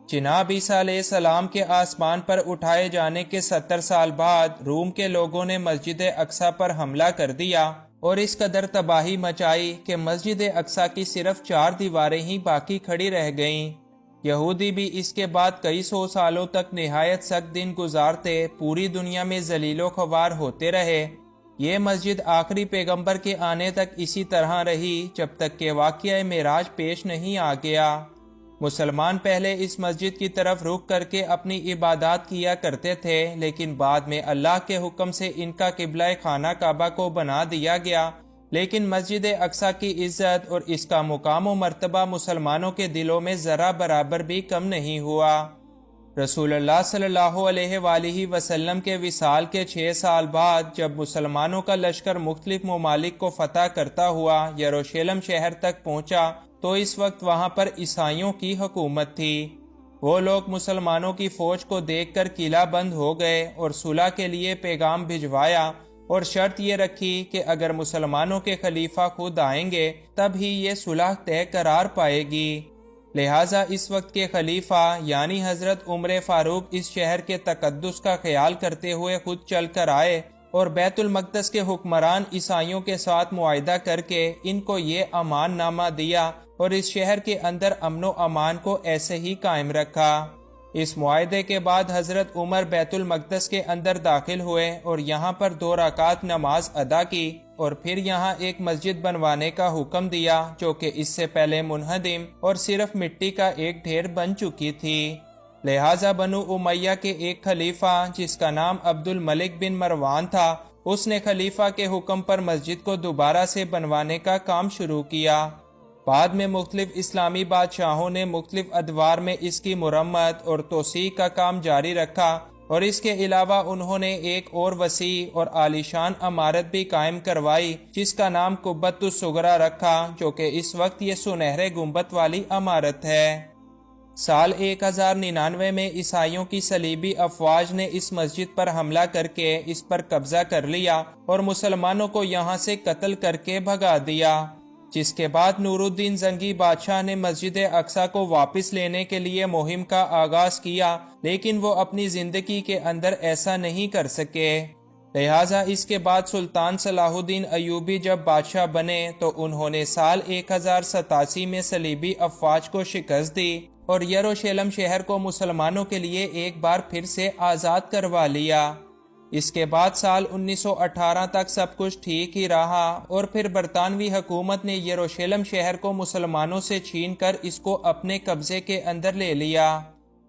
جناب عیسیٰ علیہ السلام کے آسمان پر اٹھائے جانے کے 70 سال بعد روم کے لوگوں نے مسجد اقصی پر حملہ کر دیا اور اس قدر تباہی مچائی کہ مسجد اقصی کی صرف 4 دیواریں ہی باقی کھڑی رہ گئیں۔ یہودی بھی اس کے بعد کئی 100 سالوں تک نہایت سخت دن گزارتے پوری دنیا میں ذلیل و خوار ہوتے رہے۔ یہ مسجد آخری پیغمبر کے آنے تک اسی طرح رہی جب تک کہ واقعہ معراج پیش نہیں آ گیا۔ مسلمان پہلے اس مسجد کی طرف رخ کر کے اپنی عبادات کیا کرتے تھے، لیکن بعد میں اللہ کے حکم سے ان کا قبلہ خانہ کعبہ کو بنا دیا گیا۔ لیکن مسجد اقصی کی عزت اور اس کا مقام و مرتبہ مسلمانوں کے دلوں میں ذرا برابر بھی کم نہیں ہوا۔ رسول اللہ صلی اللہ علیہ وآلہ وسلم کے وصال کے 6 سال بعد جب مسلمانوں کا لشکر مختلف ممالک کو فتح کرتا ہوا یروشلم شہر تک پہنچا تو اس وقت وہاں پر عیسائیوں کی حکومت تھی۔ وہ لوگ مسلمانوں کی فوج کو دیکھ کر قلعہ بند ہو گئے اور صلح کے لیے پیغام بھجوایا اور شرط یہ رکھی کہ اگر مسلمانوں کے خلیفہ خود آئیں گے تب ہی یہ صلح طے قرار پائے گی۔ لہٰذا اس وقت کے خلیفہ یعنی حضرت عمر فاروق اس شہر کے تقدس کا خیال کرتے ہوئے خود چل کر آئے اور بیت المقدس کے حکمران عیسائیوں کے ساتھ معاہدہ کر کے ان کو یہ امان نامہ دیا اور اس شہر کے اندر امن و امان کو ایسے ہی قائم رکھا۔ اس معاہدے کے بعد حضرت عمر بیت المقدس کے اندر داخل ہوئے اور یہاں پر 2 رکعت نماز ادا کی اور پھر یہاں ایک مسجد بنوانے کا حکم دیا جو کہ اس سے پہلے منہدم اور صرف مٹی کا ایک ڈھیر بن چکی تھی۔ لہٰذا بنو امیہ کے ایک خلیفہ جس کا نام عبد الملک بن مروان تھا، اس نے خلیفہ کے حکم پر مسجد کو دوبارہ سے بنوانے کا کام شروع کیا۔ بعد میں مختلف اسلامی بادشاہوں نے مختلف ادوار میں اس کی مرمت اور توسیع کا کام جاری رکھا اور اس کے علاوہ انہوں نے ایک اور وسیع اور عالیشان عمارت بھی قائم کروائی جس کا نام قبۃ الصغریٰ رکھا، جو کہ اس وقت یہ سنہرے گنبد والی عمارت ہے۔ سال 1099 میں عیسائیوں کی صلیبی افواج نے اس مسجد پر حملہ کر کے اس پر قبضہ کر لیا اور مسلمانوں کو یہاں سے قتل کر کے بھگا دیا، جس کے بعد نور الدین زنگی بادشاہ نے مسجد اقصی کو واپس لینے کے لیے مہم کا آغاز کیا، لیکن وہ اپنی زندگی کے اندر ایسا نہیں کر سکے۔ لہٰذا اس کے بعد سلطان صلاح الدین ایوبی جب بادشاہ بنے تو انہوں نے سال 1087 میں صلیبی افواج کو شکست دی اور یروشلم شہر کو مسلمانوں کے لیے ایک بار پھر سے آزاد کروا لیا۔ اس کے بعد سال 1918 تک سب کچھ ٹھیک ہی رہا اور پھر برطانوی حکومت نے یروشلم شہر کو مسلمانوں سے چھین کر اس کو اپنے قبضے کے اندر لے لیا۔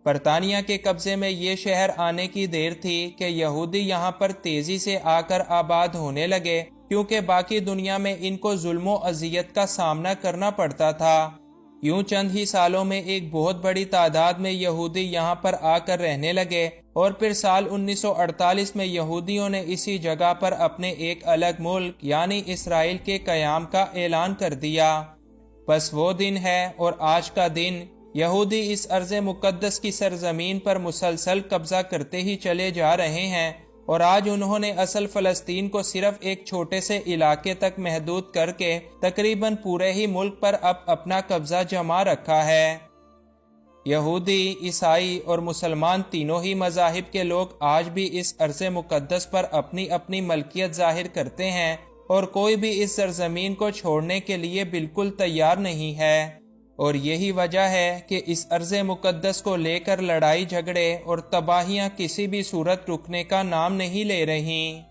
برطانیہ کے قبضے میں یہ شہر آنے کی دیر تھی کہ یہودی یہاں پر تیزی سے آ کر آباد ہونے لگے، کیونکہ باقی دنیا میں ان کو ظلم و اذیت کا سامنا کرنا پڑتا تھا۔ یوں چند ہی سالوں میں ایک بہت بڑی تعداد میں یہودی یہاں پر آ کر رہنے لگے اور پھر سال 1948 میں یہودیوں نے اسی جگہ پر اپنے ایک الگ ملک یعنی اسرائیل کے قیام کا اعلان کر دیا۔ بس وہ دن ہے اور آج کا دن یہودی اس ارض مقدس کی سرزمین پر مسلسل قبضہ کرتے ہی چلے جا رہے ہیں، اور آج انہوں نے اصل فلسطین کو صرف ایک چھوٹے سے علاقے تک محدود کر کے تقریباً پورے ہی ملک پر اب اپنا قبضہ جما رکھا ہے۔ یہودی، عیسائی اور مسلمان تینوں ہی مذاہب کے لوگ آج بھی اس ارض مقدس پر اپنی اپنی ملکیت ظاہر کرتے ہیں اور کوئی بھی اس سرزمین کو چھوڑنے کے لیے بالکل تیار نہیں ہے، اور یہی وجہ ہے کہ اس ارض مقدس کو لے کر لڑائی جھگڑے اور تباہیاں کسی بھی صورت رکنے کا نام نہیں لے رہی۔